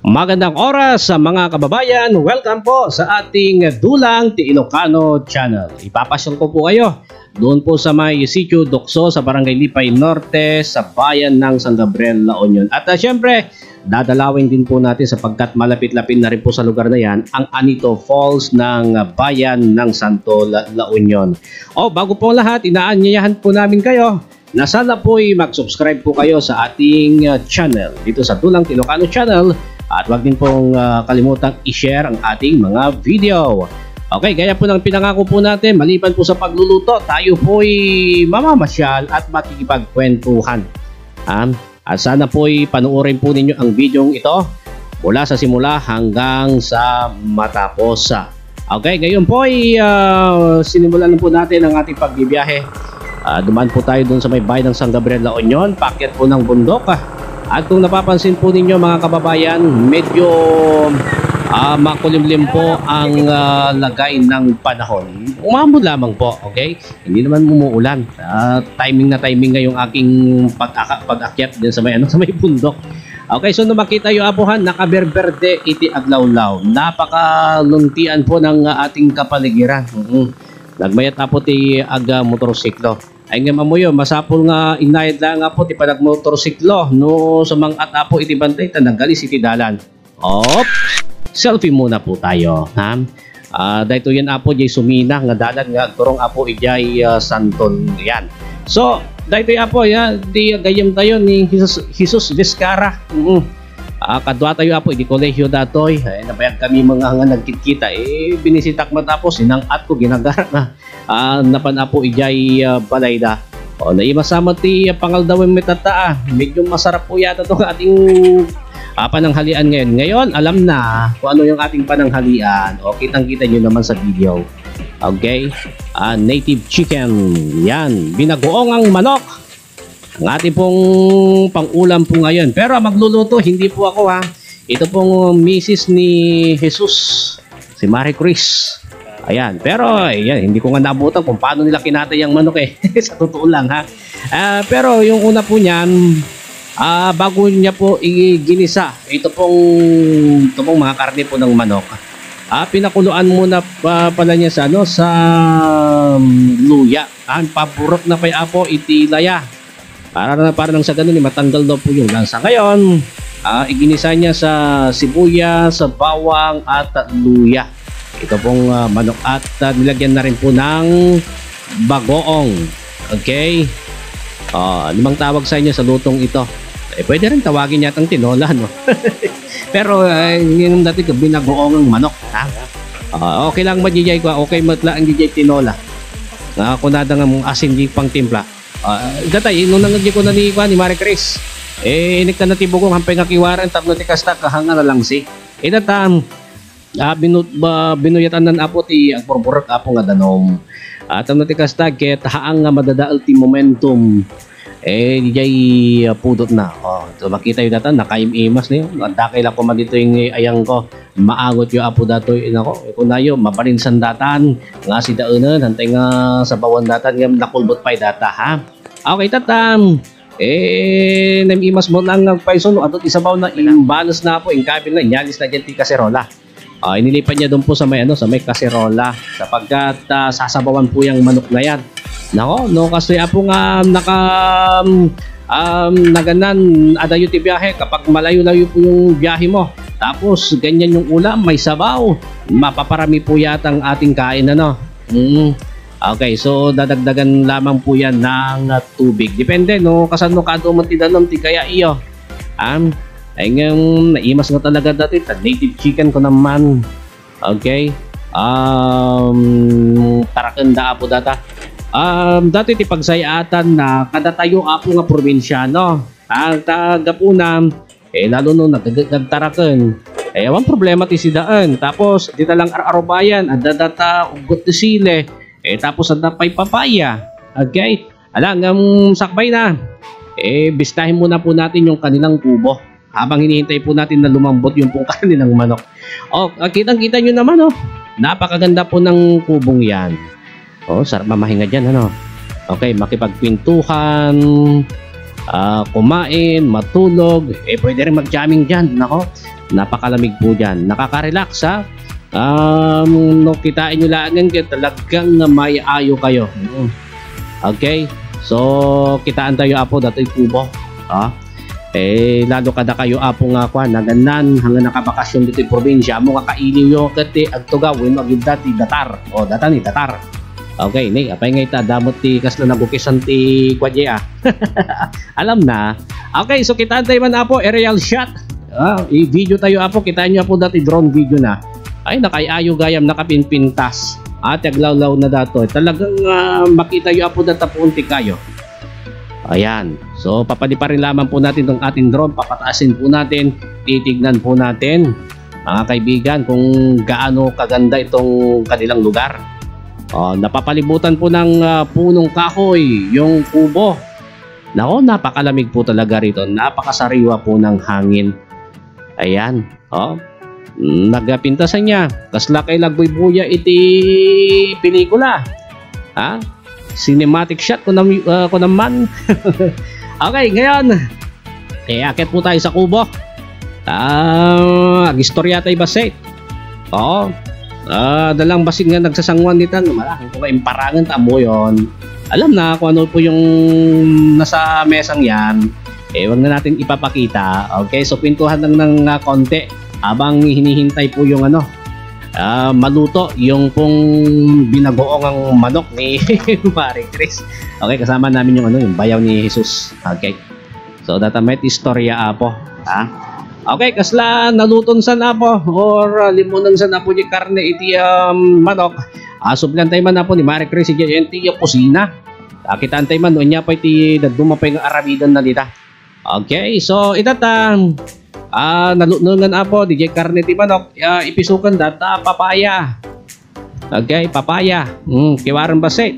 Magandang oras sa mga kababayan. Welcome po sa ating Dulang Ilocano channel. Ipapasyal ko po kayo doon po sa may sitio Dokso sa Barangay Lipay Norte sa bayan ng San Gabriel, La Union. At syempre, dadalawin din po natin sapagkat malapit-lapit na rin po sa lugar na yan ang Anito Falls ng bayan ng Santo La Union. Bago po lahat, inaanyayahan po namin kayo na sana po'y mag-subscribe po kayo sa ating channel dito sa Dulang Ilocano channel at wag din pong kalimutang i-share ang ating mga video. Okay, gaya po ng pinangako po natin, maliban po sa pagluluto, tayo po'y mamamasyal at makikipagkwentuhan. At sana po'y panuorin po ninyo ang video ito mula sa simula hanggang sa matapos. Okay, ngayon po'y sinimulan na po natin ang ating pagbibiyahe. Dumaan po tayo dun sa may bayan ng San Gabriel, La Union, paakyat po ng bundok. At kung napapansin po ninyo mga kababayan, medyo makulimlim po ang lagay ng panahon. Umambon lamang po, okay? Hindi naman umuulan. Timing na timing ngayong aking pag-akyat din sa may bundok. Okay, so nung makita yung apuhan, nakaberberde iti aglawlaw. Napakaluntian po ng ating kapaligiran. Nagmayat na po ti aga motorsiklo. Ay nga mamuyo, masapol nga inayad lang nga po ti palag motorsiklo. No, sa mga atapo iti bantay, tananggalis iti dalan. Selfie muna po tayo. Dahito yan apo, jay sumina nga dalan nga turong apo ijay Santon yan. So, dahito yan apo, di gayam tayo ni Jesus Vizcara. Kadwa tayo apo, di kolehiyo datoy. Nabayag kami mga nga nagkikita. Binisitak matapos, sinangat ko, ginagara na. Napan apo, ijay balayda. Naimasama ti pangaldawin metata. Medyo masarap po yata itong ating pananghalian ngayon. Ngayon, alam na kung ano yung ating pananghalian. Kitang-kita nyo naman sa video. Okay? Native chicken. Yan. Binagoong ang manok. Ang ating pong pang-ulam po ngayon. Pero magluluto, hindi po ako Ito pong misis ni Jesus, si Marie Chris. Ayan. Pero ayan, hindi ko nga nabutan kung paano nila kinatay ang manok sa totoo lang pero yung una po niyan, bago niya po iginisa, ito pong mga karne po ng manok. Pinakuluan muna pala niya sa luya. Paburok na pa po itilaya. Para nang sa ganun, matanggal daw po yung lansa. Ngayon, iginisa niya sa sibuyas, sa bawang at luya. Ito pong manok at nilagyan na rin po ng bagoong. Okay? Limang tawag sa inyo sa lutong ito. Pwede rin tawagin yatang tinola, no? Pero yung dati binagoong ang manok. Okay lang majijay ko. Okay matla ang dijay tinola. Kunada nga mong asin di pang timpla. Datay, nung nangyay ko na ni Marie Chris, inik na natibo kong hampay nga kiwaran, tapos ti kasta kahanga na lang si. Datam, binuyatan nan apo ti agburburok apo nga danom. Tapos ti kasta, ket haang nga madadaal ti momentum. Dijay pudot na. So makita yung data, nakaim-imas niyo. Dakay lang ko man dito yung ayang ko. Maagot yung apo dato. Kung na yun, mabarinsan datan. Nga si daunan, hantay nga sa bawan datan. Nga nakulbot pa yung data, Okay, tatam. Namimas mo lang ng paiso. At isabaw na, imbalos na po. Ingkabil na, inyalis na dyan ti kaserola. Inilipan niya doon po sa may kaserola. Sapagkat sasabawan po yung manok na yan. No, kasi apo nga naganan adayo ti biyahe kapag malayo-layo po yung biyahe mo. Tapos ganyan yung ulam, may sabaw. Mapaparami po yata ang ating kain Okay, so dadagdagan lamang po yan ng tubig. Depende no, kasano kadto man ti danom ti kaya iyo. Ay ngayong naimas nga talaga dati native chicken ko naman. Okay? Tarakanda po data. Dati ti pagsayatan na kada tayo apo nga probinsyano. Tagapunam, lalo nung nagtaraken. Ang problema ti sidaan. Tapos, dito lang arabayan, adadata ugot ti sile. Tapos adapay papaya. Okay? Alang, sakbay na. Bistahin muna po natin yung kanilang kubo. Habang hinihintay po natin na lumambot yung pong kanilang manok. Kitang-kita nyo naman, napakaganda po ng kubong yan. Sarap mamahinga dyan, Okay, makipagpintuhan, kumain, matulog, pwede rin mag-jamming dyan, nako. Napakalamig po dyan. Nakaka-relax ha. No, kitain nyo lang talagang may ayo kayo. Okay. So, kitaan tayo apo dato'y kubo. Lalo kada kayo apo nga kwa naganan hanggang nakabakasyon dito'y probinsya mo nga kailiw yo kati agtugawin agid dati datar. Data ni datar. Okay, ni apay nga ita damot ti kasla nagukisan ti kwadye Alam na. Okay, so kitaan tayo man apo aerial shot. I-video tayo apo, kitaan nyo apo dati drone video na. Ay nakaayo gayam nakapinpintas. Aglawlaw na dato. Talagang makita nyo apo data punti kayo. Ayan. So papaliparin lamang po natin itong ating drone. Papataasin po natin. Titignan po natin mga kaibigan kung gaano kaganda itong kanilang lugar. Napapalibutan po ng punong kahoy yung kubo. Nako, napakalamig po talaga rito. Napakasariwa po ng hangin. Ayan. Nagpintasan niya. Kasla kay lagboy-buya iti pelikula. Cinematic shot ko naman. Okay, ngayon. Akit po tayo sa kubo. Agistorya tayo basit. Dalang basig nga nagsasangwan dito. Malaking kung imparangan tamo yon. Alam na kung ano po yung nasa mesang yan. Wag na natin ipapakita. Okay, so pintuhan lang ng konti habang hinihintay po yung maluto yung pong binagoong ang manok ni Marie Chris. Okay, kasama namin yung yung bayaw ni Jesus. Okay, so datamet istorya apo. Okay, kasla naluton sa apo or limunan sa apo yung karne iti manok. Sublan tayo man apo ni Marie Chris yung kusina. Kitaan tayo man noon niya pa iti dumapay ng arabidan na dita. Okay, so itatang nalunungan apo DJ karne ti manok ipisukan data papaya. Okay, papaya. Kiwaran basit.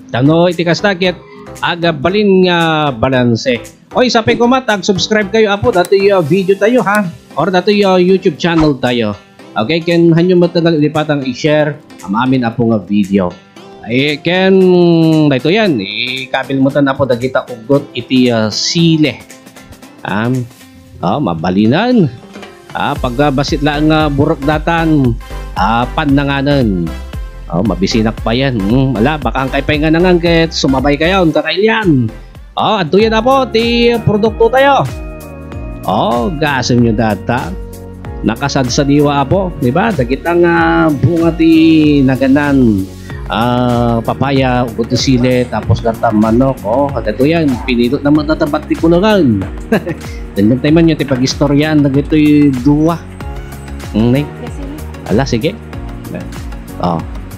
Tano iti kastakit aga balin nga balanse. Oy, sapay ko matag subscribe kayo apo dato video tayo ha or dato YouTube channel tayo. Okay, ken hanyo matagal ilipatang i-share amin apo nga video. Ken dito yan ikabil mo tan apo dagita ugot iti sile. Mabalinan. Pagbasit lang burok datan, pananganan. Mabisinak pa yan. Baka ang kaypay nga nangangkit, sumabay kayo, kakailyan. Adto yan po, ti produkto tayo. Gasim nyo data. Nakasadsadiwa po, di ba? Dagitang bunga ti naganan. Papaya, ugot sile, tapos gata manok. Ito yan, pinilot naman natabat ti kulungan. Danyan tayo man yun, pag-istoryaan na ito'y duwa. Ala, sige.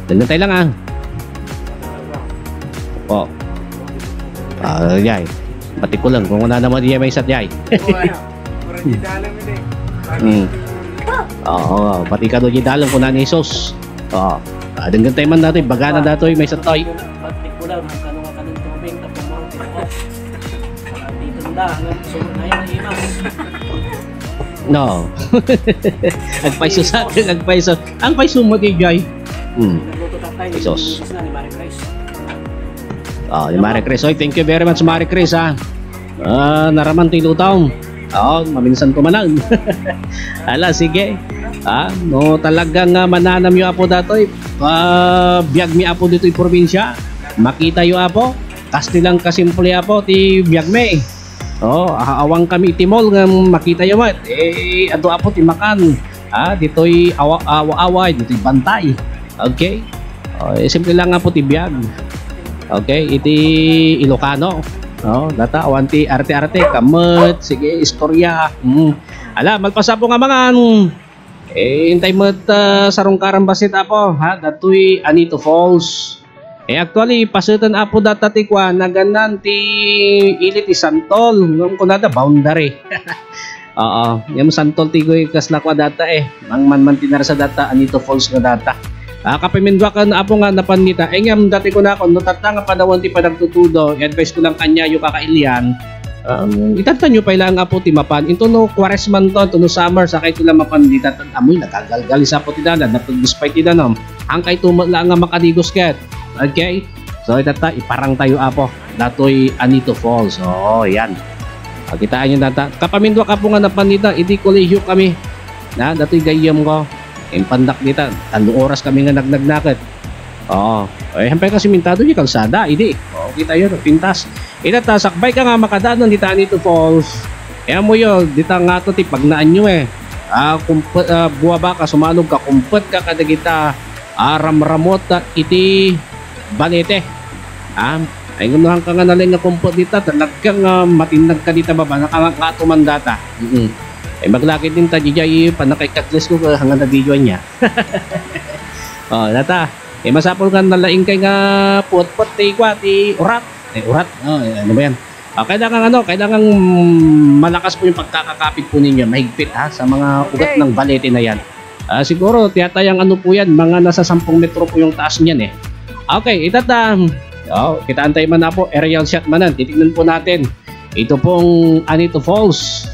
Danyan tayo lang yay. Pati ko lang, kung wala naman diya may isat yay. Pati ka doon yung dalang kung na ni Jesus. Danyan tayo man natin, bagana dato'y may isat toy. Pati ko lang, kanong kanong tubig, tapos mo dito na, sumunod na yan, imas. No. Agpaiso sa akin, agpaiso. Ang paiso mo kay Jai. Jesus. Ni Marie Chris. Oy, thank you very much Marie Chris naraman ti lutaw. Maminsan ko manan. Ala, sige. No, talagang mananam yo apo datoy. Biyag mi apo dito'y probinsya. Makita yo apo. Kastilang kasimple apo ti biyag mi. Awang kami itimol nga makita yo mat. Ato apo ti makan. Dito'y away, dito'y bantay. Okay? Simple lang apo ti biyag. Okay, iti Ilocano. Data awanti arte-arte kamot, sige istorya. Ala, malpasapo nga mga hintay mo sarong karambasit apo, dato'y Anito Falls. Actually pasutan apo data ti kwa naganan ti ilit ti Santol, ngam ko nada boundary. Yung Santol ti ko kasla kwa data man tinar sa data Anito Falls nga data. Kapimindwa ka na apo nga napanita. Ngam dati ko na ako no tatanga panawon ti panagtutudo. I-advise ko lang kanya yung kakailian. Itatan nyo pa ilang apo ti mapan. Ito no Quaresman to no summer sakay ko lang mapan di tatan amoy nagagalgal sa apo ti dalan napag-despite ti danom. Ang kay tumat lang nga makadigos ket. Okay? So itata iparang tayo apo. Datoy Anito Falls. Yan. Kitaan nyo data. Kapamindwa ka po nga na panita, iti kolehiyo kami. Na, dato'y gayam ko. Yung pandak dita, 3 oras kami nga nagnagnakat. Oo. Hampay kasi mintado yung kalsada, hindi. Oo, kita yun, pintas. Itata, sakbay ka nga makadaan ng dita nito falls. Kaya mo yun, dita nga to, pagnaan nyo buwaba ka, sumalog ka, kumpet ka kadagita, ramramot iti balete. Ay gunahan ka nga nalang nga kumpet dita, talagang matinag ka dita baba, nakakatuman data. Ay maglakit din ta, jijay, panakay-kaklis ko hanggang na video niya. Data, masapol ka nalaing kay nga put-put, ti urat. Urat, ano ba yan? Kailangan malakas po yung pagkakakapit po ninyo, mahigpit sa mga ugat ng balete na yan. Siguro, tiyatayang ano po yan, mga nasa 10 metro po yung taas niyan eh. Okay, itata. Kitaan tayo man na po, aerial shot manan. Titignan po natin. Ito pong Anito Falls.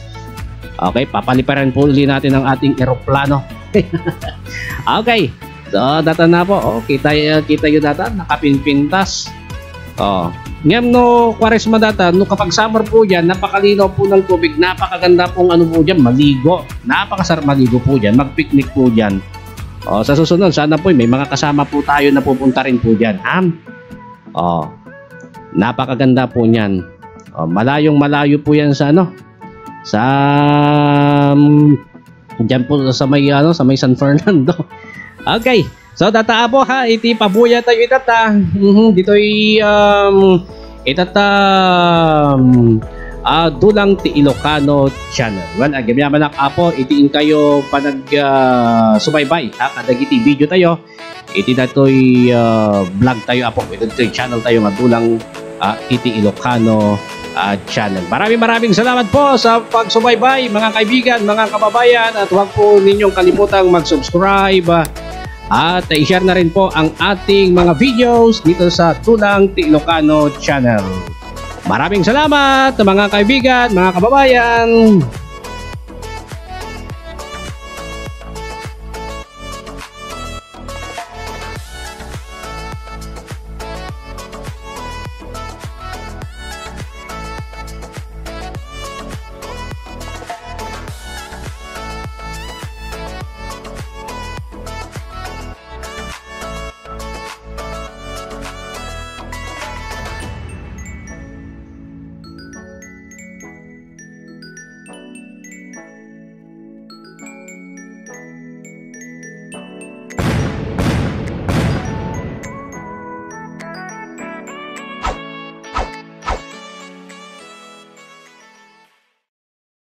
Okay, papaliparan po ulit natin ang ating eroplano. Okay, so data na po. Kita yung data, nakapinpintas. Ngayon no, Quaresma data, no kapag summer po dyan, napakalinaw po ng tubig, napakaganda pong ano po dyan, maligo. Napakasarap maligo po dyan, magpiknik po dyan. Sa susunod, sana po may mga kasama po tayo na pupunta rin po dyan. Napakaganda po niyan. Malayong malayo po yan sa ano, sa dyan po sa may San Fernando. Okay. So data po iti pabuya tayo itata. Dito'y Dulang ti Ilocano channel. Well, agyaman apo itiin kayo panag subaybay kadagiti video tayo. Iti dato'y vlog tayo apo. Ito'y channel tayo nga Dulang iti Ilocano channel. Maraming salamat po sa pagsubaybay mga kaibigan, mga kababayan, at huwag po ninyong kalimutang mag-subscribe at i-share na rin po ang ating mga videos dito sa Dulang ti Ilocano channel. Maraming salamat mga kaibigan, mga kababayan.